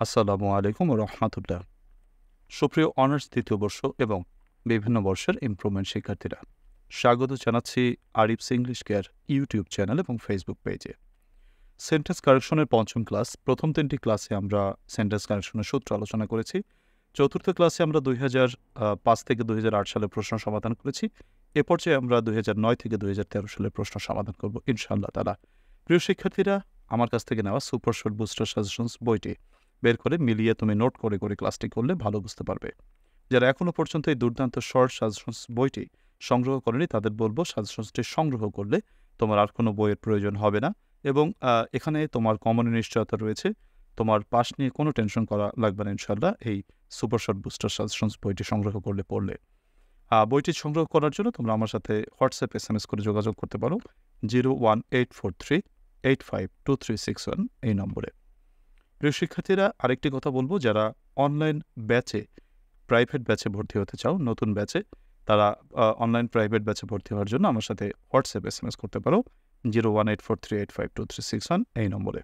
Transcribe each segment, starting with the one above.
আসসালামু আলাইকুম রহমতুল্লাহ। সুপ্রিয় অনার্স দ্বিতীয় বর্ষ এবং বিভিন্ন বর্ষের ইমপ্রুভমেন্ট শিক্ষার্থীরা, স্বাগত জানাচ্ছি Arif's English care YouTube channel এবং ফেসবুক পেজে। সেন্টেন্স কারেকশনের পঞ্চম ক্লাস। প্রথম তিনটি ক্লাসে আমরা সেন্টেন্স কারেকশনের সূত্র আলোচনা করেছি। চতুর্থ ক্লাসে আমরা 2005 থেকে 2008 সালের প্রশ্ন সমাধান করেছি। এ পর্যায়ে আমরা 2009 থেকে 2013 সালের প্রশ্ন সমাধান করব ইনশাআল্লাহ তাআলা। প্রিয় শিক্ষার্থীরা, আমার কাছ থেকে নেওয়া সুপার শর্ট বুস্টার সাজেশনস বইটি বের করে মিলিয়ে তুমি নোট করে করে ক্লাসটি করলে ভালো বুঝতে পারবে। যারা এখনও পর্যন্ত এই দুর্দান্ত শর্ট সাজেশনস বইটি সংগ্রহ করেনি তাদের বলবো সাজেশনসটি সংগ্রহ করলে তোমার আর কোনো বইয়ের প্রয়োজন হবে না এবং এখানে তোমার কমনের নিশ্চয়তা রয়েছে। তোমার পাস নিয়ে কোনো টেনশন করা লাগবে না ইনশাল্লাহ এই সুপার শর্ট বুস্টার সাজেশনস বইটি সংগ্রহ করলে পড়লে। বইটি সংগ্রহ করার জন্য তোমরা আমার সাথে হোয়াটসঅ্যাপ SMS করে যোগাযোগ করতে পারো 01843852361 এই নম্বরে। প্রিয় শিক্ষার্থীরা, আরেকটি কথা বলবো, যারা অনলাইন ব্যাচে প্রাইভেট ব্যাচে ভর্তি হতে চাও, নতুন ব্যাচে, তারা অনলাইন প্রাইভেট ব্যাচে ভর্তি হওয়ার জন্য আমার সাথে হোয়াটসঅ্যাপ SMS করতে পারো 01843852361 এই নম্বরে।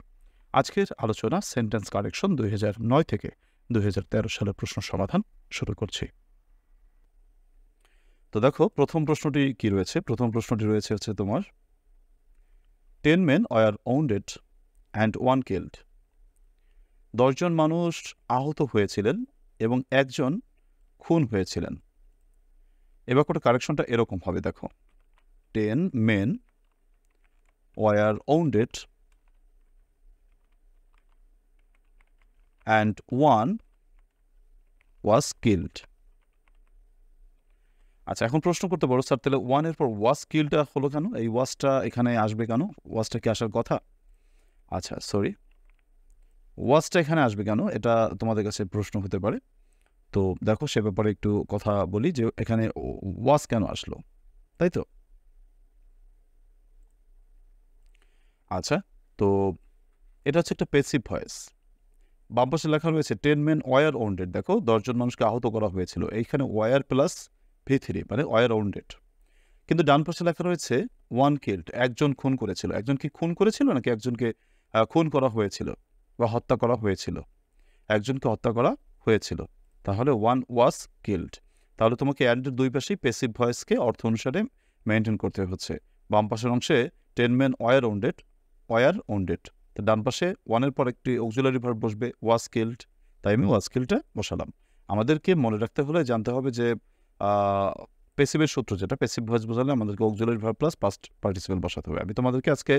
আজকের আলোচনা সেন্টেন্স কারেকশন 2009 থেকে 2013 সালের প্রশ্ন সমাধান শুরু করছি। তো দেখো, প্রথম প্রশ্নটি কি রয়েছে। প্রথম প্রশ্নটি রয়েছে হচ্ছে তোমার 10 men were wounded and 1 killed. 10 জন মানুষ আহত হয়েছিলেন এবং একজন খুন হয়েছিলেন। এবার করে কারেকশনটা এরকম হবে, দেখো 10 men were wounded and 1 was killed. আচ্ছা, এখন প্রশ্ন করতে পারো, স্যার তাহলে 1 এর পর was killedটা হলো কেন? এই wasটা এখানে আসবে কেন? wasটা কি আসার কথা? আচ্ছা, সরি, wasটা এখানে আসবে কেন, এটা তোমাদের কাছে প্রশ্ন হতে পারে। তো দেখো, সে ব্যাপারে একটু কথা বলি যে এখানে was কেন আসলো, তাই তো? আচ্ছা, তো এটা হচ্ছে একটা প্যাসিভ ভয়েস। বাম পাশে লেখা রয়েছে 10 men were wounded, দেখো 10 জন মানুষকে আহত করা হয়েছিল। এইখানে were প্লাস V3 মানে were wounded। কিন্তু ডান পাশে লেখা রয়েছে 1 killed, একজন খুন করেছিল। একজন কি খুন করেছিল নাকি একজনকে খুন করা হয়েছিল বা হত্যা করা হয়েছিল? একজনকে হত্যা করা হয়েছিল, তাহলে 1 was killed। তাহলে তোমাকে অ্যান্ডের দুই পাশেই প্যাসিভ ভয়েসকে অর্থ অনুসারে মেনটেন করতে হচ্ছে। বাম পাশের অংশে 10 men were wounded, তো ডান পাশে 1 এর পর একটি অক্সিলারি ভার্ব বসবে was killed, তাই আমি was killedটা বসালাম। আমাদেরকে মনে রাখতে হলে জানতে হবে যে প্যাসিভের সূত্র, যেটা প্যাসিভ ভয়েস বোঝালে আমাদেরকে auxiliary verb plus past participle বসাতে হবে। আমি তোমাদেরকে আজকে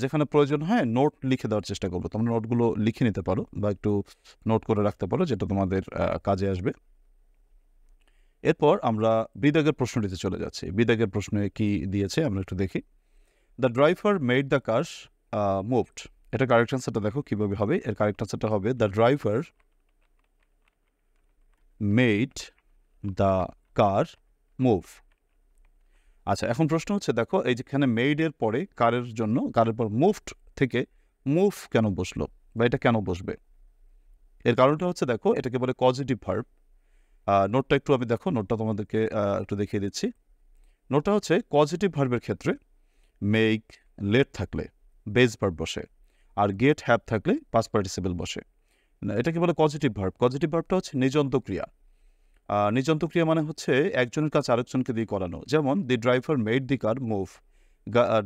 যেখানে প্রয়োজন হয় নোট লিখে দেওয়ার চেষ্টা করবো। তোমরা নোটগুলো লিখে নিতে পারো বা একটু নোট করে রাখতে পারো, যেটা তোমাদের কাজে আসবে। এরপর আমরা বিদাগের প্রশ্নটিতে চলে যাচ্ছি। বিদাগের প্রশ্নে কি দিয়েছে আমরা একটু দেখি। The driver made the car moved. এটা কারেক্ট আনসারটা দেখো কিভাবে হবে। এর কারেক্ট আনসারটা হবে the driver made the car move. আচ্ছা, এখন প্রশ্ন হচ্ছে, দেখো এই যেখানে মেইডের পরে কারের জন্য, কারের পর মুভড থেকে মুভ কেন বসলো বা এটা কেন বসবে? এর কারণটা হচ্ছে, দেখো এটাকে বলে পজিটিভ ভার্ব। নোটটা একটু আমি দেখো, নোটটা তোমাদেরকে একটু দেখিয়ে দিচ্ছি। নোটটা হচ্ছে পজিটিভ ভার্বের ক্ষেত্রে মেক লেট থাকলে বেস ভার্ব বসে, আর গেট হ্যাভ থাকলে পাস্ট পার্টিসিপেল বসে। এটাকে বলে পজিটিভ ভার্ব। পজিটিভ ভার্বটা হচ্ছে নিযন্ত ক্রিয়া। নিযন্ত ক্রিয়া মানে হচ্ছে একজনের কাজ আরেকজনকে দিয়ে করানো। যেমন the driver made the car move,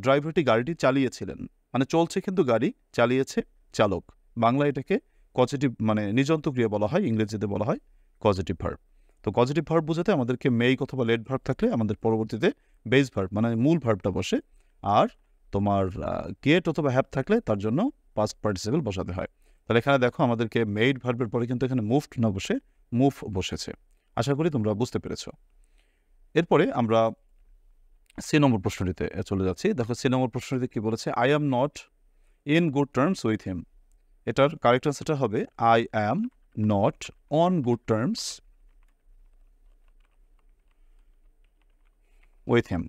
ড্রাইভারটি গাড়িটি চালিয়েছিলেন, মানে চলছে কিন্তু গাড়ি চালিয়েছে চালক। বাংলা এটাকে পজিটিভ মানে নিযন্ত ক্রিয়া বলা হয়, ইংরেজিতে বলা হয় পজিটিভ ভার্ব। তো পজিটিভ ভার্ব বোঝাতে আমাদেরকে মেক অথবা লেট ভার্ব থাকলে আমাদের পরবর্তীতে বেস ভার্ব মানে মূল ভার্বটা বসে, আর তোমার গেট অথবা হ্যাভ থাকলে তার জন্য পাস্ট পার্টিসিপেল বসাতে হয়। তাহলে এখানে দেখো আমাদেরকে মেড ভার্বের পরে কিন্তু এখানে মুভড না বসে মুভ বসেছে। আশা করি তোমরা বুঝতে পেরেছ। এরপরে আমরা সি নম্বর প্রশ্নটিতে চলে যাচ্ছি। দেখো সি নম্বর প্রশ্নটিতে কি বলেছে, I am not in good terms with him. এটার কারেক্ট আনসারটা হবে I am not on good terms with him,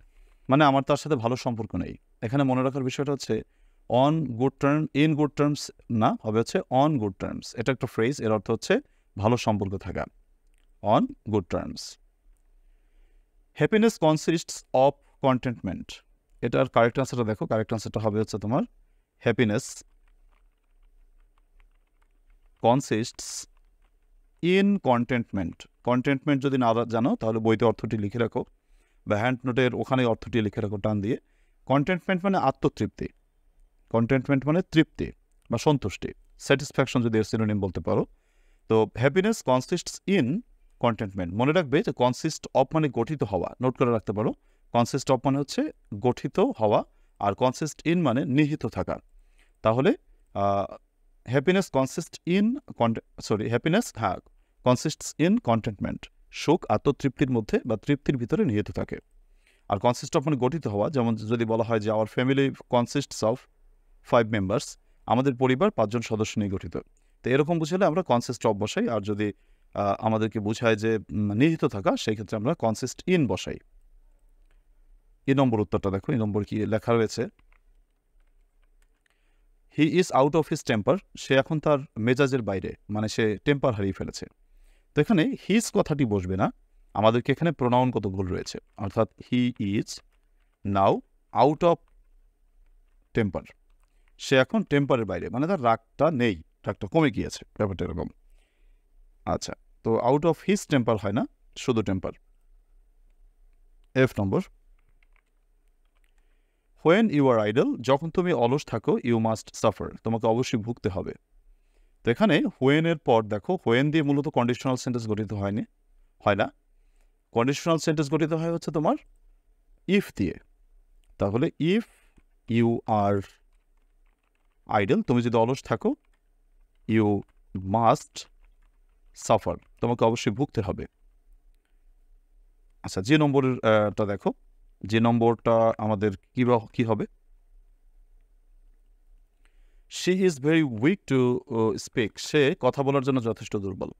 মানে আমার তার সাথে ভালো সম্পর্ক নেই। এখানে মনে রাখার বিষয়টা হচ্ছে on good term, in good terms না, হবে হচ্ছে অন গুড টার্মস। এটা একটা ফ্রেজ, এর অর্থ হচ্ছে ভালো সম্পর্ক থাকা, on good terms. Happiness consists of contentment. এটার কারেক্ট আনসারটা দেখো, কারেক্ট আনসারটা হবে হচ্ছে তোমার happiness consists in contentment. Contentment যদি না জানো তাহলে বইতে অর্থটি লিখে রাখো, বা হ্যান্ড নোটের ওখানে অর্থটি লিখে রাখো টান দিয়ে। কন্টেন্টমেন্ট মানে আত্মতৃপ্তি, কন্টেন্টমেন্ট মানে তৃপ্তি বা সন্তুষ্টি, স্যাটিসফ্যাকশন যদি এর সিনোনিম বলতে পারো। তো হ্যাপিনেস কনসিস্টস ইন কন্টেন্টমেন্ট। মনে রাখবে যে কনসিস্ট অফ মানে গঠিত হওয়া, নোট করে রাখতে পারো। কনসিস্ট অফ মানে হচ্ছে গঠিত হওয়া, আর কনসিস্ট ইন মানে নিহিত থাকা। তাহলে happiness consist in happiness consists in contentment. সুখ আত্মতৃপ্তির মধ্যে বা তৃপ্তির ভিতরে নিহিত থাকে। আর কনসিস্ট অফ মানে গঠিত হওয়া, যেমন যদি বলা হয় যে our family consists of 5 members, আমাদের পরিবার 5 জন সদস্য নিয়ে গঠিত। তো এরকম বুঝলে আমরা কনসিস্ট অফ বসাই, আর যদি আমাদেরকে বোঝায় যে নিহিত থাকা, সেই ক্ষেত্রে আমরা কনসিস্ট ইন বসাই। এই নম্বর উত্তরটা দেখো, এই নম্বর কি লেখা রয়েছে, he is out of his temper. সে এখন তার মেজাজের বাইরে, মানে সে টেম্পার হারিয়ে ফেলেছে। তো এখানে হিজ কথাটি বসবে না, আমাদেরকে এখানে প্রোনাউনগত ভুল রয়েছে, অর্থাৎ he is now out of temper. সে এখন টেম্পারের বাইরে, মানে তার রাগটা নেই, রাগটা কমে গিয়েছে, ব্যাপারটা এরকম। আচ্ছা, তো আউট অফ হিজ টেম্পার হয় না, শুধু temper. F number, when you are idle, যখন তুমি অলস থাকো, ইউ মাস্ট সাফার, তোমাকে অবশ্যই ভুগতে হবে। তো এখানে হোয়েনের পর দেখো, হোয়েন দিয়ে মূলত কন্ডিশনাল সেন্টেন্স গঠিত হয় না, কন্ডিশনাল সেন্টেন্স গঠিত হয় হচ্ছে তোমার ইফ দিয়ে। তাহলে ইফ ইউ আর আইডল, তুমি যদি অলস থাকো, ইউ মাস্ট সাফার, তোমাকে অবশ্যই ভুগতে হবে। আচ্ছা, যে নম্বরটা দেখো, যে নম্বরটা আমাদের কি হবে, she is very weak to speak, সে কথা বলার জন্য যথেষ্ট দুর্বল।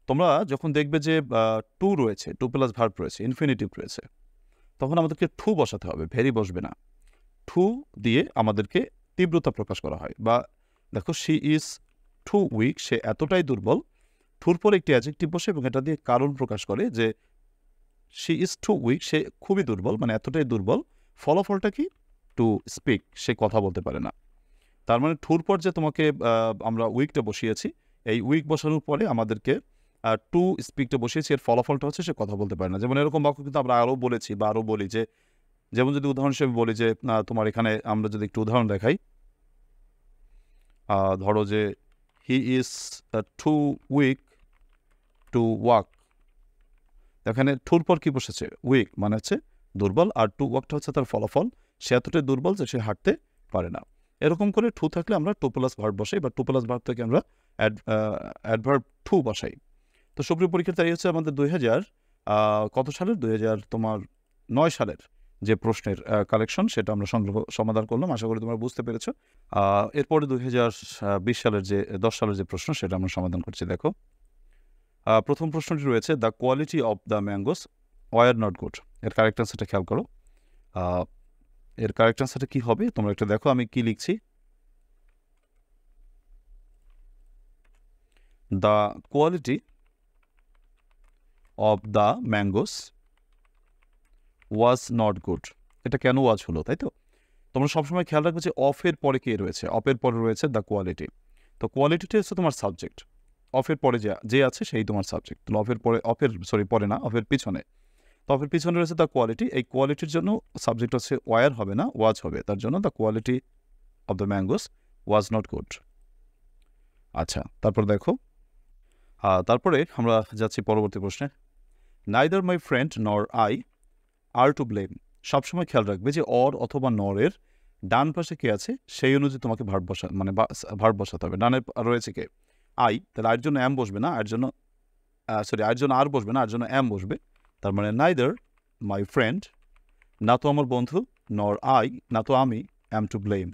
তোমরা যখন দেখবে যে টু রয়েছে, টু প্লাস ভার্ব রয়েছে, ইনফিনিটিভ রয়েছে, তখন আমাদেরকে টু বসাতে হবে, ভেরি বসবে না। টু দিয়ে আমাদেরকে তীব্রতা প্রকাশ করা হয়। বা দেখো, শি ইজ টু উইক, সে এতটাই দুর্বল, টুর পরে একটি অ্যাডজেক্টিভ বসে এবং এটা দিয়ে কারণ প্রকাশ করে যে শি ইজ টু উইক, সে খুবই দুর্বল, মানে এতটাই দুর্বল। ফলাফলটা কি, টু স্পিক, সে কথা বলতে পারে না। তার মানে টুর পর যে তোমাকে আমরা উইকটা বসিয়েছি, এই উইক বসানোর পরে আমাদেরকে টু স্পিকটা বসিয়েছি, এর ফলাফলটা হচ্ছে সে কথা বলতে পারে না। যেমন এরকম বাক্য কিন্তু আমরা আরও বলেছি বা আরও বলি, যে যেমন যদি উদাহরণ হিসেবে বলি যে তোমার এখানে আমরা যদি একটু উদাহরণ দেখাই, ধরো যে he is too weak to walk, এখানে টুর পর কি বসেছে, উইক মানে হচ্ছে দুর্বল, আর টু ওয়াকটা হচ্ছে তার ফলাফল, সে এতটাই দুর্বল যে সে হাঁটতে পারে না। এরকম করে টু থাকলে আমরা টু প্লাস ভার্ব বসাই, বা টু প্লাস ভার্ব থেকে আমরা অ্যাডভার্ব টু বসাই। তো সুপ্রিম পরীক্ষার তাই হচ্ছে আমাদের 2000 কত সালের, 2009 সালের যে প্রশ্নের কালেকশন, সেটা আমরা সমাধান করলাম। আশা করি তোমরা বুঝতে পেরেছো। এরপরে 2020 সালের যে 10 সালের যে প্রশ্ন, সেটা আমরা সমাধান করছি। দেখো, প্রথম প্রশ্নটি রয়েছে, the quality of the mangoes were not good. এর কারেক্ট আনসারটা খেয়াল করো। এর কারেক্ট আনসারটা কি হবে তোমরা একটা দেখো, আমি কি লিখছি, the quality of the mangoes was not good. এটা কেন ওয়াজ হলো, তাই তো? তোমরা সবসময় খেয়াল রাখবে যে অফের পরে কে রয়েছে, অফের পরে রয়েছে দ্য কোয়ালিটি। তো কোয়ালিটিটা হচ্ছে তোমার সাবজেক্ট, অফের পরে যে আছে সেই তোমার সাবজেক্ট। তাহলে অফের পিছনে, তো অফের পিছনে রয়েছে দ্য কোয়ালিটি। এই কোয়ালিটির জন্য সাবজেক্ট হচ্ছে ওয়ার হবে না, ওয়াজ হবে। তার জন্য the quality of the mangoes was not good. আচ্ছা, তারপর দেখো, তারপরে আমরা যাচ্ছি পরবর্তী প্রশ্নে। Neither my friend nor I are to blame. সবসময় খেয়াল রাখবে যে অর অথবা নরের ডান পাশে কে আছে সেই অনুযায়ী তোমাকে ভার্ব বসাতে হবে। ডানে রয়েছে কে, আই, তাহলে আয়ের জন্য অ্যাম বসবে না, আয়ের জন্য আর বসবে না, আয়ের জন্য অ্যাম বসবে। তার মানে নাইদার মাই ফ্রেন্ড, না তো আমার বন্ধু, নর আই, না তো আমি, অ্যাম টু ব্লেম,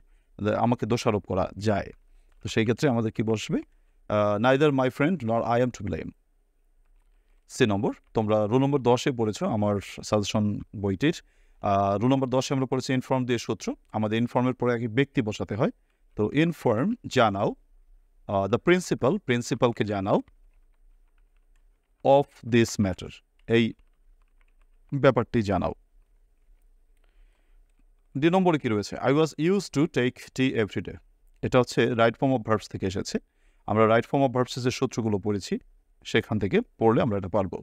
আমাকে দোষারোপ করা যায়। তো সেই ক্ষেত্রে আমাদের কি বসবে, neither my friend nor I am to blame. C নম্বর, তোমরা রুল নম্বর 10-এ পড়েছো আমার সাজেশন বইটির। রুল নম্বর 10-এ আমরা পড়েছি ইনফর্ম দিয়ে সূত্র। আমাদের ইনফর্মের পরে আগে ব্যক্তি বসাতে হয়। তো ইনফর্ম, জানাও, দ্য প্রিন্সিপালকে জানাও, অফ দিস ম্যাটার, এই ব্যাপারটি জানাও। 2 নম্বরে কি রয়েছে, I was use to take tea everyday. এটা হচ্ছে রাইট ফর্ম অফ ভার্বস থেকে এসেছে। আমরা রাইট ফর্ম অফ ভার্বসেসের সূত্রগুলো পড়েছি, সেখান থেকে পড়লে আমরা এটা পারবো।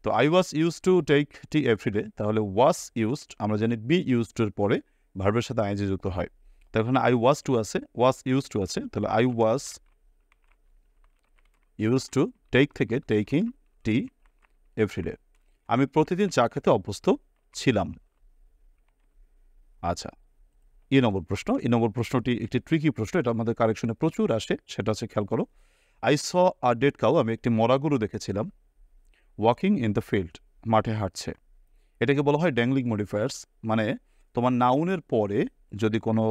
তো I was use to take tea everyday, তাহলে ওয়াজ ইউজড আমরা জানি বি ইউজডের পরে ভার্বের সাথে আইএনজি যুক্ত হয়। তার ওখানে আই ওয়াজ টু আছে, ওয়াজ ইউজ টু আছে, তাহলে I was use to take থেকে টেকিং টি এভরিডে। আমি প্রতিদিন চা খেতে অভ্যস্ত ছিলাম। আচ্ছা, এই নম্বর প্রশ্নটি একটি ট্রিকি প্রশ্ন, এটা আমাদের কারেকশনে প্রচুর আসে, সেটা হচ্ছে খেয়াল করো। I saw a dead cow, আমি একটি মরা গরু দেখেছিলাম। ওয়াকিং ইন দ্য ফিল্ড, মাঠে হাঁটছে। এটাকে বলা হয় ড্যাংলিং মডিফায়ার্স, মানে তোমার নাউনের পরে যদি কোনো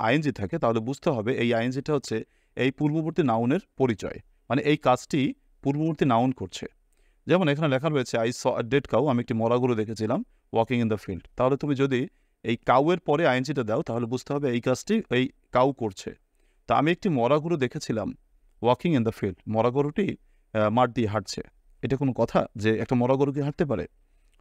আইএনজি থাকে তাহলে বুঝতে হবে এই আইএনজিটা হচ্ছে এই পূর্ববর্তী নাউনের পরিচয়, মানে এই কাজটি পূর্ববর্তী নাউন করছে। যেমন এখানে লেখা রয়েছে I saw a dead cow, আমি একটি মরা গরু দেখেছিলাম ওয়াকিং ইন দ্য ফিল্ড। তাহলে তুমি যদি এই কাউয়ের পরে আইএনজিটা দাও তাহলে বুঝতে হবে এই কাজটি এই কাউ করছে। তা আমি একটি মরা গরু দেখেছিলাম ওয়াকিং ইন দ্য ফিল্ড, মরা গরুটি মাঠ দিয়ে হাঁটছে। এটা কোনো কথা যে একটা মরা গরু কি হাঁটতে পারে?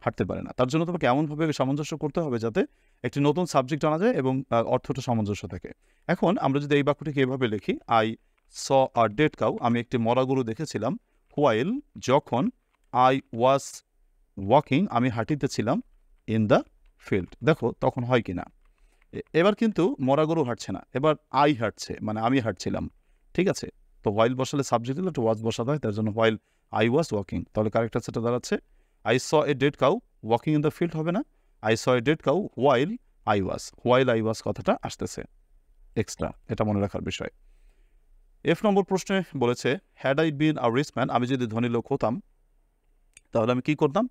হাঁটতে পারে না। তার জন্য তোমাকে এমনভাবে সামঞ্জস্য করতে হবে যাতে একটি নতুন সাবজেক্ট আনা যায় এবং অর্থটা সামঞ্জস্য থাকে। এখন আমরা যদি এই বাক্যটিকে এভাবে লিখি, I saw a dead cow, আমি একটি মরা গরু দেখেছিলাম, হোয়াইল যখন, আই ওয়াজ ওয়াকিং আমি হাঁটিতেছিলাম, ইন দ্য ফিল্ড। দেখো তখন হয় কি না। এবার কিন্তু মরা গরু হাঁটছে না, এবার আই হাঁটছে, মানে আমি হাঁটছিলাম। ঠিক আছে, তো হোয়াইল বসালে সাবজেক্ট দিলে একটু ওয়াজ বসাতে হয়, তার জন্য হোয়াইল আই ওয়াজ ওয়াকিং। তাহলে কারেক্ট আনসারটা দাঁড়াচ্ছে I saw a dead cow walking in the field হবে না, I saw a dead cow while I was কথাটা আসতেছে এক্সট্রা, এটা মনে রাখার বিষয়। এফ নম্বর প্রশ্নে বলেছে had I been a rich man, আমি যদি ধনী লোক হতাম তাহলে আমি কি করতাম?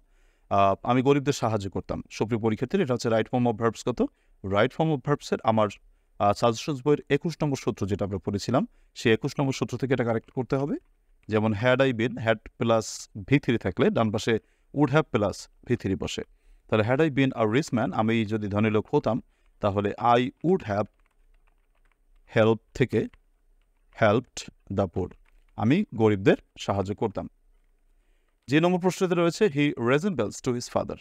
আমি গরিবদের সাহায্য করতাম। সুপ্রিয় পরীক্ষার্থী, এটা হচ্ছে রাইট ফর্ম অফ ভার্বস। কত রাইট ফর্ম অফ ভার্বসের আমার সাজেশনস বইয়ের 21 নম্বর সূত্র যেটা আমরা পড়েছিলাম, সেই 21 নম্বর সূত্র থেকে এটা কারেক্ট করতে হবে। যেমন had I bin, had plus V3 থাকলে ডান পাশে উড হ্যাভ প্লাস V3 বসে। তাহলে had I been a rich man, আমি যদি ধনী লোক হতাম তাহলে আই উড হ্যাভ হেল্প থেকে হেল্পড দ্য পুর, আমি গরিবদের সাহায্য করতাম। যে নম্বর প্রশ্নতে রয়েছে he resembles to his father,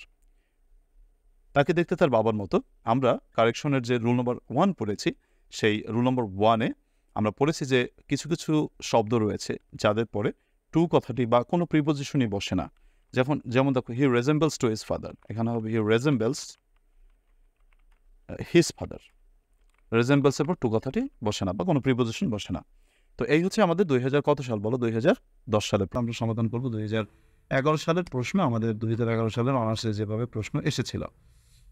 তাকে দেখতে তার বাবার মতো। আমরা কারেকশনের যে রুল নম্বর 1 পড়েছি, সেই রুল নম্বর 1-এ আমরা পড়েছি যে কিছু কিছু শব্দ রয়েছে যাদের পরে টু কথাটি বা কোনো প্রিপোজিশনই বসে না। যেমন দেখো হি রেজেম্বলস টু হিজ ফাদার, এখানে হবে হি রেজেম্বলস হিজ ফাদার। রেজেম্বলসের পর টু কথাটি বসে না বা কোনো প্রিপোজিশন বসে না। তো এই হচ্ছে আমাদের 2000 কত সাল বলো? 2010 সালে আমরা সমাধান করবো 2011 সালের প্রশ্ন। আমাদের 2011 সালের অনার্সে যেভাবে প্রশ্ন এসেছিল।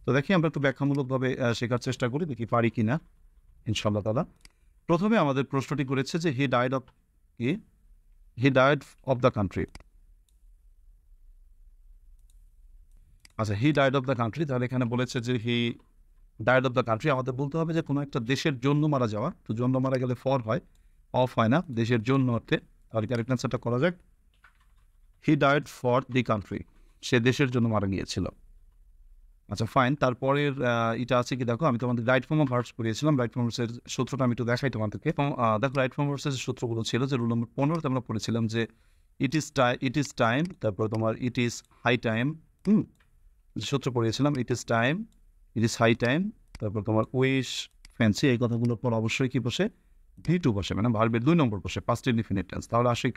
তো দেখি আমরা একটু ব্যাখ্যামূলকভাবে শেখার চেষ্টা করি, দেখি পারি কি না ইনশাআল্লাহ তাআলা। প্রথমে আমাদের প্রশ্নটি করেছে যে he died of the country. আচ্ছা, he died of the country, তাহলে এখানে বলেছে যে he died of the country. আমাদের বলতে হবে যে কোনো একটা দেশের জন্য মারা যাওয়া, তো জন্য মারা গেলে ফর হয়, অফ হয় না, দেশের জন্য অর্থে। তাহলে কারেক্ট অ্যান্সারটা করা যাক, he died for the country, সে দেশের জন্য মারা গিয়েছিল। আচ্ছা ফাইন, তারপরের এটা আছে কি দেখো, আমি তোমাদের রাইট ফর্ম অফ ভার্বস পড়িয়েছিলাম, রাইট ফর্ম ভার্বসের সূত্রটা আমি একটু দেখাই তোমাদেরকে। দেখো রাইট ফর্ম ভার্বসের সূত্রগুলো ছিল যে রুল নম্বর 15 আমরা পড়েছিলাম যে ইট ইজ টাইম, তারপর তোমার ইট ইজ হাই টাইম, সূত্র পড়িয়েছিলাম it is time, it is high time, তারপর তোমার উইশ ফ্যান্সি, এই কথাগুলোর পর অবশ্যই কি বসে? V2 বসে, মানে ভার্বের 2 নম্বর বসে, পাস্ট ইনডিফিনিট টেন্স। তাহলে আসলে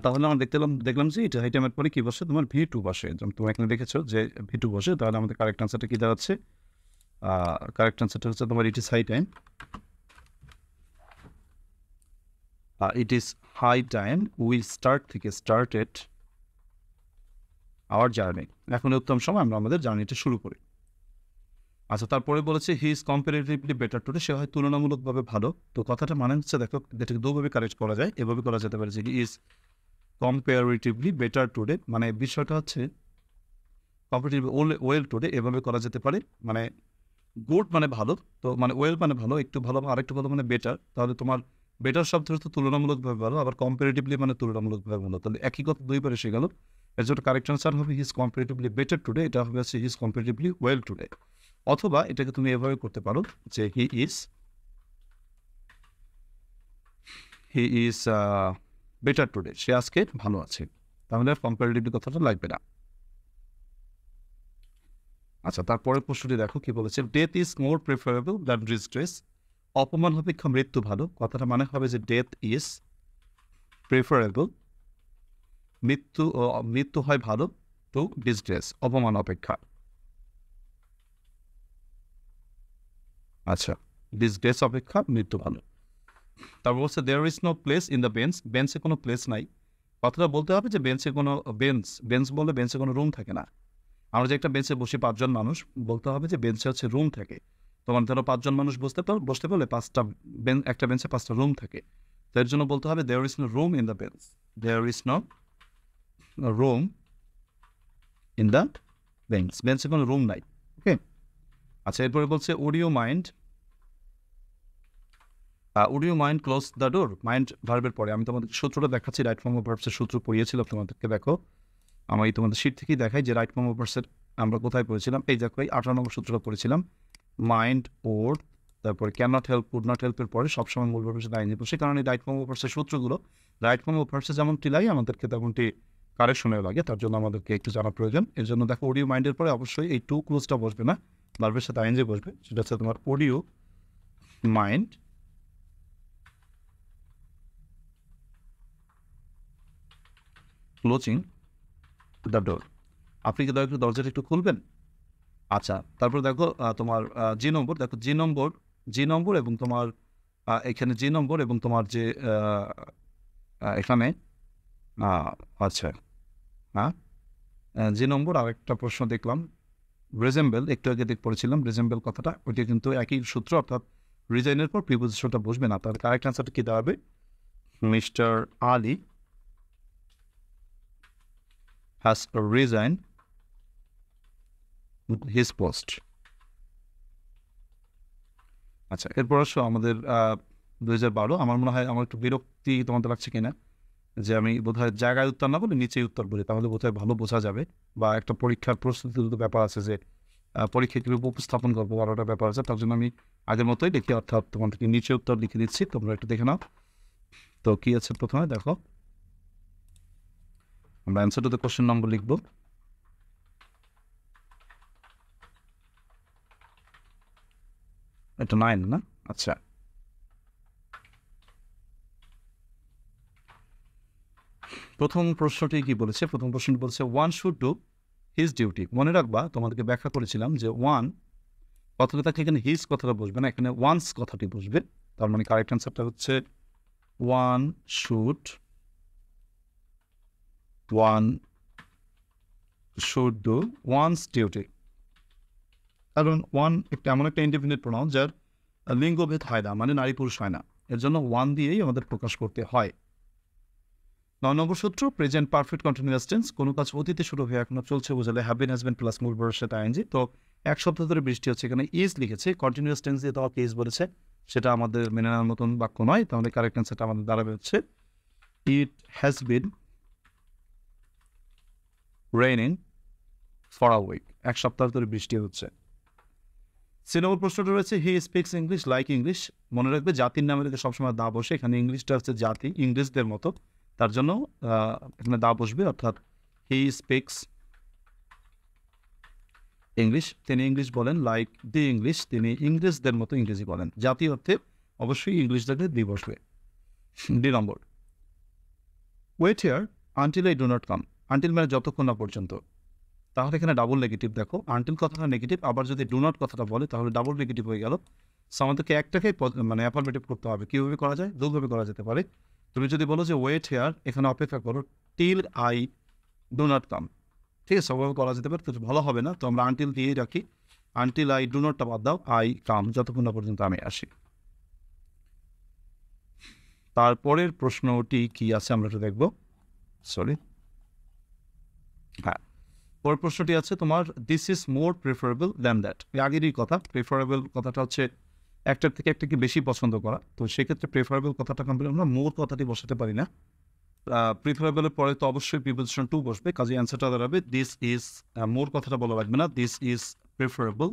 তাহলে আমরা দেখলাম যে এটা হাই টাইমের পরে কি বসে? তোমার V2 বসে। যেমন তুমি এখানে দেখেছো যে V2 বসে, তাহলে আমাদের কারেক্ট আনসারটা কি দাঁড়াচ্ছে? কারেক্ট আনসারটা হচ্ছে তোমার it is high time, it is high time we started our journey. এখন উত্তম সময় আমরা আমাদের জার্নিটা শুরু করি। আচ্ছা, তারপরে বলেছে he is comparatively better today, সে হয় তুলনামূলকভাবে ভালো। তো কথাটা মানে হচ্ছে দেখো, এটাকে দুভাবে কারেক্ট করা যায়। এভাবে করা যেতে পারে যে he is comparatively better today, মানে বিষয়টা হচ্ছে কম্পারেটিভলি ওয়েল টুডে, এভাবে করা যেতে পারে। মানে গুড মানে ভালো, তো মানে ওয়েল মানে ভালো, একটু ভালো, আরেকটু ভালো মানে বেটার। তাহলে তোমার বেটার শব্দ হচ্ছে তুলনামূলকভাবে ভালো, আবার কম্পারেটিভলি মানে তুলনামূলকভাবে ভালো। তাহলে একই কথা দুইবারে এসে গেল। এর জন্য কারেক্ট আনসার হবে হি ইজ কম্পারেটিভলি বেটার টুডে, এটা হবে হচ্ছে হি ইজ কম্পারেটিভলি ওয়েল টুডে। অথবা এটাকে তুমি এভাবে করতে পারো যে হি ইজ বেটার টুডে, সে আজকে ভালো আছে। তাহলে আর কম্পারেটিভলি কথাটা লাগবে না। আচ্ছা, তারপরের প্রশ্নটি দেখো কি বলেছে, death is more preferable than disgrace. অপমান অপেক্ষা মৃত্যু ভালো, কথাটা মানে হবে যে ডেথ ইজ প্রেফারেবল, মৃত্যু হয় ভালো, টু ডিসগ্রেস, অপমান অপেক্ষা। আচ্ছা, ডিসগ্রেস অপেক্ষা মৃত্যু ভালো। তারপর বলছে there is no place in the bench, বেঞ্চে কোনো প্লেস নাই। কথাটা বলতে হবে যে বেঞ্চে কোনো বেঞ্চ বলে বেঞ্চে কোনো রুম থাকে না। আমরা যে একটা বেঞ্চে বসে 5 জন মানুষ, বলতে হবে যে বেঞ্চে হচ্ছে রুম থাকে। তোমার ধরো 5 জন মানুষ বসতে পারলে একটা বেঞ্চে 5টা রুম থাকে। তো এর জন্য বলতে হবে there is no room in the bench, there is no room in the bench, বেঞ্চে কোনো রুম নাই। ওকে। আচ্ছা, এরপরে বলছে would you mind close the door. Mind ভার্বের পরে আমি তোমাদের সূত্রটা দেখাচ্ছি, রাইট ফর্ম অফ ভার্বসের সূত্র পড়িয়েছিলাম তোমাদেরকে। দেখো আমি তোমাদের শিট থেকেই দেখাই যে রাইট ফর্ম অফ ভার্বসের আমরা কোথায় পড়েছিলাম। এই দেখো এই 18 নম্বর সূত্রটা পড়েছিলাম। মাইন্ড ওর তারপরে can not help, could not হেল্পের পরে সবসময় মূল ভার্বের সাথে আইএনজি বসে, কারণ এই রাইট ফর্ম অফ ভার্বসের সূত্রগুলো রাইট ফর্ম অফ ভার্বসে যেমনটি লাগে আমাদেরকে তেমনটি কারেকশনেও লাগে, তার জন্য আমাদেরকে একটু জানা প্রয়োজন। এর জন্য দেখো অডিও মাইন্ডের পরে অবশ্যই এই টু ক্লোজটা বসবে না, ভার্বের সাথে আইএনজি বসবে। সেটা হচ্ছে তোমার audio mind closing the door. আপনি কি দয়া করে দরজাটা একটু খুলবেন? আচ্ছা, তারপর দেখো তোমার জি নম্বর, দেখো জি নম্বর এবং তোমার এখানে জি নম্বর এবং তোমার যে এখানে আচ্ছা হ্যাঁ জি নম্বর আরেকটা প্রশ্ন দেখলাম, রিজেম্বল, একটু আগে পড়েছিলাম রিজেম্বল কথাটা, ওইটা কিন্তু একই সূত্র, অর্থাৎ রিজাইনের পর প্রিপোজিশনটা বসবে না। তার কারেক্ট অ্যান্সারটা কি দেওয়া হবে? Mister Ali has resign his post. আচ্ছা, এরপর আসো আমাদের 2012। আমার মনে হয় আমার একটু বিরক্তি তোমাদের লাগছে কিনা যে আমি বোধহয় জায়গায় উত্তর না বলে নিচেই উত্তর বলি, তাহলে বোধহয় ভালো বোঝা যাবে। বা একটা পরীক্ষার প্রস্তুতির ব্যাপার আছে যে পরীক্ষা কীভাবে উপস্থাপন করবো, আরোটা ব্যাপার আছে। তার জন্য আমি আগের মতোই লিখি, অর্থাৎ তোমাদেরকে নিচে উত্তর লিখে দিচ্ছি, তোমরা একটু দেখে নাও। তো কী আছে প্রথমে দেখো, আমরা answer to the question number লিখবো। এটা 9 না? আচ্ছা, প্রথম প্রশ্নটি কি বলেছে? প্রথম প্রশ্নটি বলছে one should do his duty. মনে রাখবা তোমাদেরকে ব্যাখ্যা করেছিলাম যে ওয়ান কথাটা থাকে, এখানে হিজ কথাটা বসবে না, এখানে ওয়ান্স কথাটি বসবে। তার মানে কারেক্ট অ্যান্সারটা হচ্ছে one should do one's duty. কারণ ওয়ান এমন একটা ইন্ডিপেন্ডেন্ট প্রোনাউন যার লিঙ্গভেদ হয় না, মানে নারী পুরুষ হয় না, এর জন্য ওয়ান দিয়েই আমাদের প্রকাশ করতে হয়। 9 নম্বর সূত্র, প্রেজেন্ট পারফেক্ট কন্টিনিউয়াস টেন্স, কোনো কাজ অতীতে শুরু হয়ে এখনো চলছে বোঝালে have been, has been plus মূল ভার্বের সাথে আইএনজি। তো এক সপ্তাহ ধরে বৃষ্টি হচ্ছে, এখানে ইজ লিখেছে, কন্টিনিউয়াস টেন্স দিয়ে তোমাকে ইজ বলেছে, সেটা আমাদের মেনে নেওয়ার মতন বাক্য নয়। তাহলে কারেক্ট অ্যান্সারটা আমাদের দাঁড়াবে হচ্ছে it has been raining for a week, এক সপ্তাহ ধরে বৃষ্টি হচ্ছে। 3 নম্বর প্রশ্নটা রয়েছে he speaks English like English. মনে রাখবে জাতির নামে রেখে সবসময় দা বসে, এখানে ইংলিশটা হচ্ছে জাতি, ইংরেজদের মতো, তার জন্য এখানে দা বসবে, অর্থাৎ হি স্পিক্স ইংলিশ, তিনি ইংলিশ বলেন, লাইক দি ইংলিশ, তিনি ইংরেজদের মতো ইংরেজি বলেন। জাতি অর্থে অবশ্যই ইংলিশটাকে দি বসবে। D number, wait here until I do not come. Until মানে যতক্ষণ না পর্যন্ত, তাহলে এখানে ডাবল নেগেটিভ। দেখো আনটিল কথাটা নেগেটিভ, আবার যদি ডু নট কথাটা বলে তাহলে ডাবল নেগেটিভ হয়ে গেল। সো আমাদেরকে একটাকে মানে অ্যাফার্মেটিভ করতে হবে। কীভাবে করা যায়? দুভাবে করা যেতে পারে। তুমি যদি বলো যে ওয়েট হেয়ার, এখানে অপেক্ষা করো, till I do not come, ঠিক আছে, সবভাবে করা যেতে পারে, তো ভালো হবে না। তো আমরা আনটিল দিয়েই রাখি, আনটিল আই ডু নটটা বাদ দাও, আই কাম, যতক্ষণ না পর্যন্ত আমি আসি। তারপরের প্রশ্নটি কি আছে আমরা একটু দেখব, সরি, হ্যাঁ, পরের প্রশ্নটি আছে তোমার this is more preferable than that. আগেরই কথা, প্রেফারেবল কথাটা হচ্ছে একটার থেকে একটাকে বেশি পছন্দ করা, তো সেক্ষেত্রে প্রেফারেবল কথাটা কমপ্লিট আমরা মোর কথাটি বসাতে পারি না। প্রিফারেবলের পরে তো অবশ্যই প্রিপোজিশন টু বসবে, কাজে অ্যান্সারটা দাঁড়াবে দিস ইজ, মোর কথাটা বলা লাগবে না, this is preferable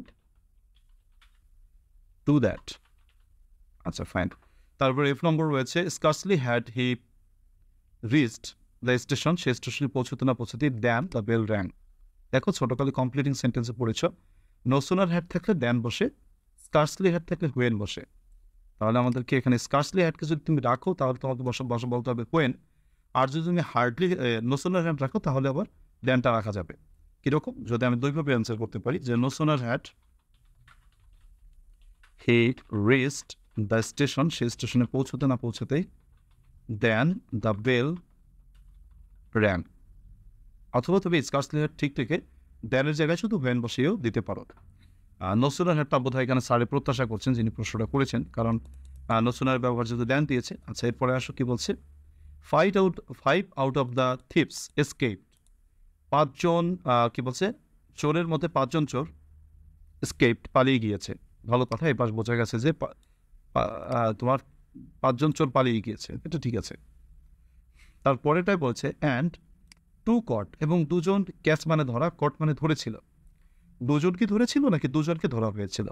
to that. আচ্ছা ফাইন। তারপরে এফ নম্বর রয়েছে scarcely had he reached the station, সে স্টেশনে পৌঁছতে না পৌঁছতেই দ্যান দ্য বেল র্যাং। দেখো ছোটকালে কমপ্লিটিং সেন্টেন্সে পড়েছ, নো সুনার হ্যাড থাকলে দেন বসে, স্কার্সলি হ্যাড থাকলে হোয়েন বসে। তাহলে আমাদেরকে এখানে স্কার্সলি হ্যাডকে যদি তুমি রাখো তাহলে তোমাকে বসে বলতে হবে হোয়েন। আর যদি তুমি হার্ডলি নো সুনার হ্যাড রাখো তাহলে আবার দেনটা রাখা যাবে। কীরকম? যদি আমি দুইভাবে অ্যান্সার করতে পারি যে no sooner had he reached the station, সেই স্টেশনে পৌঁছতে না পৌঁছতেই দেন দ্য বেল র্যাং। অথবা তুমি স্কার্সলি হ্যাড ঠিক থেকে দেনের জায়গায় শুধু হোয়েন বসিয়েও দিতে পারো। নসুনার হ্যাডটা বোধ হয় এখানে স্যারে প্রত্যাশা করছেন যিনি প্রশ্নটা করেছেন, কারণ নসুনার ব্যবহার যেহেতু দেন দিয়েছে। আচ্ছা, এরপরে আসো কি বলছে, 5 out of the thieves escape. 5 জন কি বলছে, চোরের মধ্যে 5 জন চোর এসকেপড পালিয়ে গিয়েছে। ভালো কথা, এই পাশ বোঝা গেছে যে তোমার 5 জন চোর পালিয়ে গিয়েছে, এটা ঠিক আছে। তারপরেটাই বলছে অ্যান্ড 2 কট, এবং 2 জন ক্যাচ মানে ধরা, কট মানে ধরেছিল। 2 জন কি ধরেছিল নাকি 2 জনকে ধরা হয়েছিল?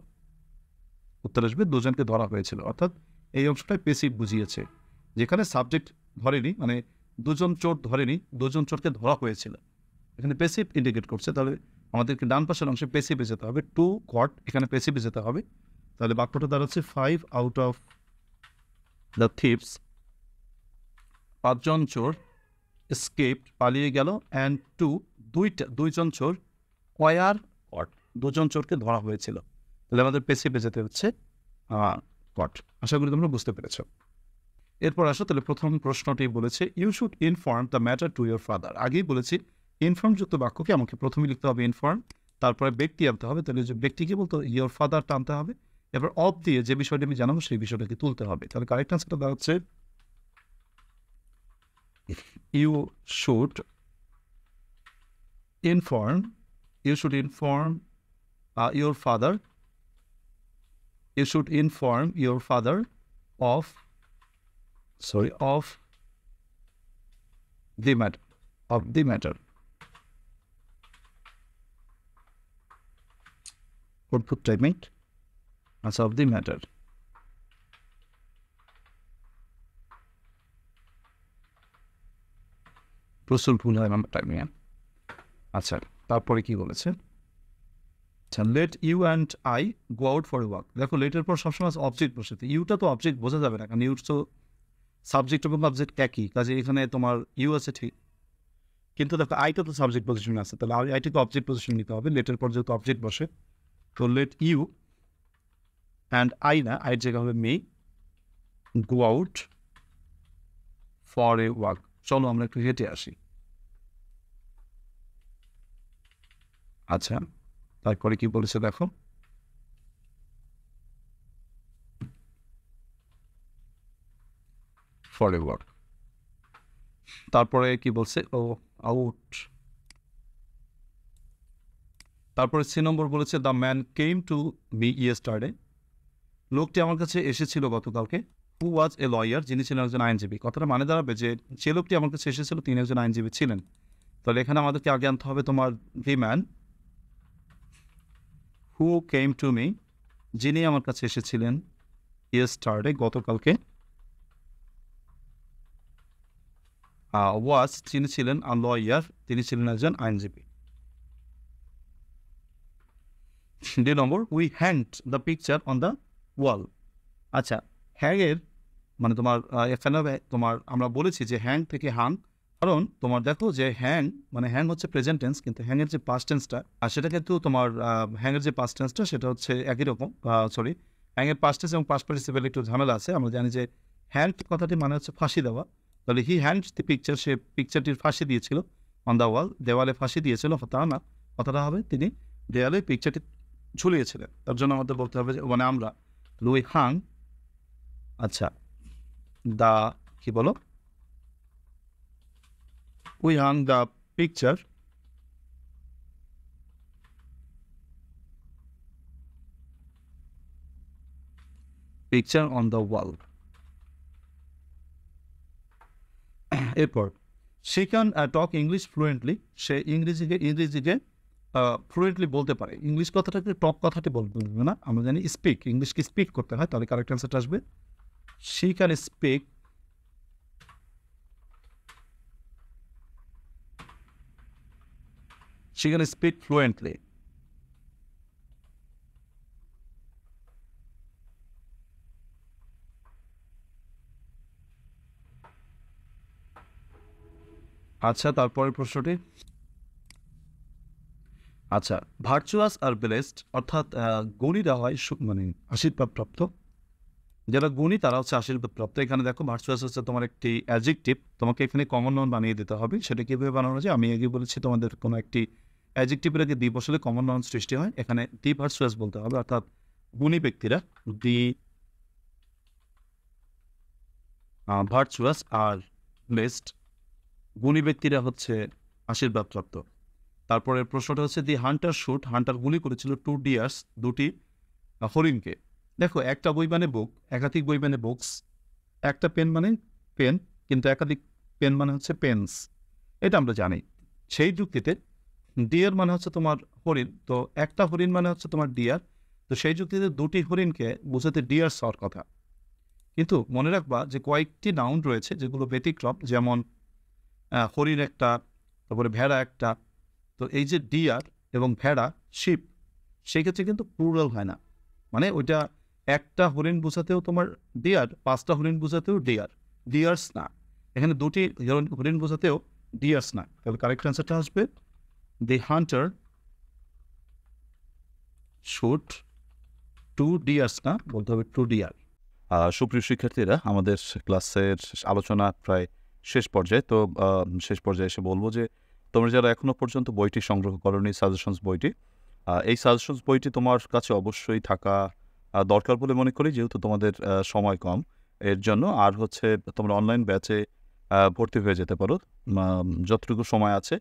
উত্তর আসবে 2 জনকে ধরা হয়েছিল, অর্থাৎ এই অংশটাই পেসিভ বুঝিয়েছে। যেখানে সাবজেক্ট ধরেনি, মানে 2 জন চোর ধরেনি, 2 জন চোরকে ধরা হয়েছিল, এখানে পেসিভ ইন্ডিকেট করছে। তাহলে আমাদেরকে ডান পাশের অংশে পেসিভে যেতে হবে, 2 কট এখানে পেসিভে যেতে হবে। তাহলে বাক্যটা দাঁড়াচ্ছে 5 আউট অফ দ্য থিপস, 5 জন চোর এসকেপড পালিয়ে গেল, অ্যান্ড 2 জন চোর ওয়ার কট, 2 জন চোরকে ধরা হয়েছিল। তাহলে আমাদের পেসিভে যেতে হচ্ছে কট। আশা করি তোমরা বুঝতে পেরেছ। এরপর আসো, তাহলে প্রথম প্রশ্নটি বলেছে you should inform the matter to your father. আগেই বলেছি ইনফর্ম যুক্ত বাক্যকে আমাকে প্রথমে লিখতে হবে ইনফর্ম, তারপরে ব্যক্তি আনতে হবে। তাহলে যে ব্যক্তিকে বলতো ইউর ফাদারটা আনতে হবে, এবার অফ দিয়ে যে বিষয়টি আমি জানাবো সেই বিষয়টাকে তুলতে হবে। তাহলে কারেক্ট আনসারটা দেওয়া হচ্ছে you should inform your father. You should inform your father of the matter. Output timing as of the matter. প্রচুর ভুল হয় আমার টাইমিং। আচ্ছা, তারপরে কি বলেছে, আচ্ছা, let you and I go out for a walk. দেখো, লেটের পর সবসময় অবজেক্ট বসে, ইউটা তো অবজেক্ট বোঝা যাবে না, কারণ ইউ তো সাবজেক্ট এবং অবজেক্ট একই, কাজে এখানে তোমার ইউ আছে ঠিক, কিন্তু দেখো আইটা তো সাবজেক্ট পজিশনে আছে, তাহলে আইটাকে অবজেক্ট পজিশন নিতে হবে। লেটের পর যেহেতু অবজেক্ট বসে, তো লেট ইউ অ্যান্ড আই না, আইয়ের জায়গা হবে may, go out for a walk. চলো আমরা একটু হেঁটে আসি। আচ্ছা, তারপরে কি বলেছে দেখো, ফর এ ওয়াক। তারপরে কি বলছে, ও আউট। তারপরে 3 নম্বর বলেছে the man came to me yesterday. লোকটি আমার কাছে এসেছিল গতকালকে। হু ওয়াজ এ লয়ার, যিনি ছিলেন একজন আইনজীবী। কথাটা মানে দাঁড়াবে যে লোকটি আমার কাছে এসেছিল তিনি একজন আইনজীবী ছিলেন। তাহলে এখানে আমাদেরকে আগে আনতে হবে তোমার the man who came to me, যিনি আমার কাছে এসেছিলেন ইয়েস্টারডে গতকালকে। ওয়াজ, তিনি ছিলেন আ লয়ার, তিনি ছিলেন একজন আইনজীবী। 2 নম্বর, we hanged the picture on the wall. আচ্ছা, হ্যাংয়ের মানে তোমার এখানে তোমার আমরা বলেছি যে হ্যাং থেকে হাং, কারণ তোমার দেখো যে হ্যাং মানে হ্যাং হচ্ছে প্রেজেন্ট টেন্স, কিন্তু হ্যাংয়ের যে পাস্ট টেন্সটা আর সেটা কিন্তু তোমার হ্যাংয়ের যে পাস্ট টেন্সটা সেটা হচ্ছে একই রকম। হ্যাংয়ের পাস্ট টেন্স এবং পাস্ট পার্টিসিপেল একটু ঝামেলা আছে। আমরা জানি যে হ্যাংড কথাটি মানে হচ্ছে ফাঁসি দেওয়া, তাহলে হি হ্যাংড দি পিকচার, সে পিকচারটির ফাঁসি দিয়েছিল, অন দ্য ওয়াল, দেওয়ালে ফাঁসি দিয়েছিল। তা না, কথাটা হবে তিনি দেওয়ালে পিকচারটি ঝুলিয়েছিলেন। তার জন্য আমাদের বলতে হবে মানে আমরা লুই হাং, আচ্ছা, দা কি বলো, we hang the picture on the wall. এরপর সে ক্যান টক ইংলিশ ফ্লুয়েন্টলি, সে ইংরেজিকে ফ্লুয়েন্টলি বলতে পারে। ইংলিশ কথাটাকে টক কথাটি বলবে না, আমরা জানি স্পিক, ইংলিশকে স্পিক করতে হয়। তাহলে কারেক্ট অ্যান্সারটা আসবে শি ক্যান স্পিক ফ্লুয়েন্টলি। আচ্ছা, তারপরের প্রশ্নটি। আচ্ছা, ভার্চুয়াস আর ব্লেসড অর্থাৎ গুণীরা হয় মানে আশীর্বাদপ্রাপ্ত। যারা গুণী তারা হচ্ছে আশীর্বাদপ্রাপ্ত। এখানে দেখো ভার্চুয়াস হচ্ছে তোমার একটি অ্যাডজেক্টিভ, তোমাকে এখানে কমন নাউন বানিয়ে দিতে হবে। সেটা কীভাবে বানানো যায় আমি আগে বলেছি, তোমাদের কোনো একটি অ্যাডজেক্টিভের আগে দি বসলে কমন নাউন সৃষ্টি হয়। এখানে দি ভার্চুয়াস বলতে হবে, অর্থাৎ গুণী ব্যক্তিরা দি ভার্চুয়াস আর ব্লেসড, গুণী ব্যক্তিরা হচ্ছে আশীর্বাদপ্রাপ্ত। তারপরের প্রশ্নটা হচ্ছে দি হান্টার শুট, হান্টার গুলি করেছিল 2 ডিয়ার্স, 2টি হরিণকে। দেখো একটা বই মানে বুক, একাধিক বই মানে বুকস, একটা পেন মানে পেন, কিন্তু একাধিক পেন মানে হচ্ছে পেন্স, এটা আমরা জানি। সেই যুক্তিতে ডিয়ার মানে হচ্ছে তোমার হরিণ, তো একটা হরিণ মানে হচ্ছে তোমার ডিয়ার, তো সেই যুক্তিতে 2টি হরিণকে বোঝাতে ডিয়ার্স হওয়ার কথা। কিন্তু মনে রাখবা যে কয়েকটি নাউন রয়েছে যেগুলো ব্যতিক্রম, যেমন হরিণ একটা, তারপরে ভেড়া একটা। তো এই যে ডিয়ার এবং ভেড়া, শিপ, সেই ক্ষেত্রে কিন্তু প্লুরাল হয় না, মানে ওইটা একটা হরিণ বোঝাতেও তোমার ডিয়ার, 5টা হরিণ বোঝাতেও ডিয়ার, ডিয়ার্স না। এখানে 2টি হরিণ বোঝাতেও ডিয়ার্স না। তাহলে কারেক্ট অ্যান্সারটা আসবে দি হান্টার শুট 2 ডিয়ার্স, না, বলতে হবে 2 ডিয়ার। সুপ্রিয় শিক্ষার্থীরা, আমাদের ক্লাসের আলোচনা প্রায় শেষ পর্যায়ে। তো শেষ পর্যায়ে এসে বলবো যে তোমরা যারা এখনও পর্যন্ত বইটি সংগ্রহ করোনি, সাজেশনস বইটি, এই সাজেশনস বইটি তোমার কাছে অবশ্যই থাকা দরকার বলে মনে করি, যেহেতু তোমাদের সময় কম এর জন্য। আর হচ্ছে তোমরা অনলাইন ব্যাচে ভর্তি হয়ে যেতে পারো যতটুকু সময় আছে।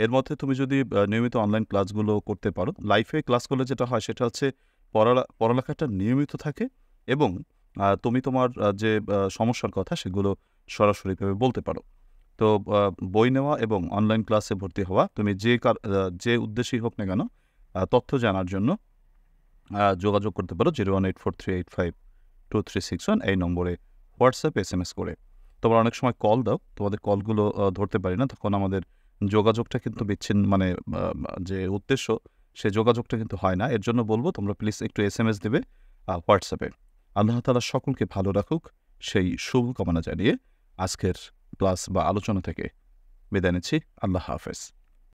এর মধ্যে তুমি যদি নিয়মিত অনলাইন ক্লাসগুলো করতে পারো, লাইফে ক্লাস করলে যেটা হয় সেটা হচ্ছে পড়ালেখাটা নিয়মিত থাকে, এবং তুমি তোমার যে সমস্যার কথা সেগুলো সরাসরিভাবে বলতে পারো। তো বই নেওয়া এবং অনলাইন ক্লাসে ভর্তি হওয়া, তুমি যে উদ্দেশ্যেই হোক না কেন, তথ্য জানার জন্য যোগাযোগ করতে পারো 01843852361 এই নম্বরে হোয়াটসঅ্যাপ SMS করে। তোমরা অনেক সময় কল দাও, তোমাদের কলগুলো ধরতে পারি না, তখন আমাদের যোগাযোগটা কিন্তু বিচ্ছিন্ন, মানে যে উদ্দেশ্য সে যোগাযোগটা কিন্তু হয় না। এর জন্য বলবো তোমরা প্লিজ একটু SMS দেবে হোয়াটসঅ্যাপে। আল্লাহ তাআলা সকলকে ভালো রাখুক, সেই শুভকামনা জানিয়ে আজকের ক্লাস বা আলোচনা থেকে বিদায় নিচ্ছি। আল্লাহ হাফেজ।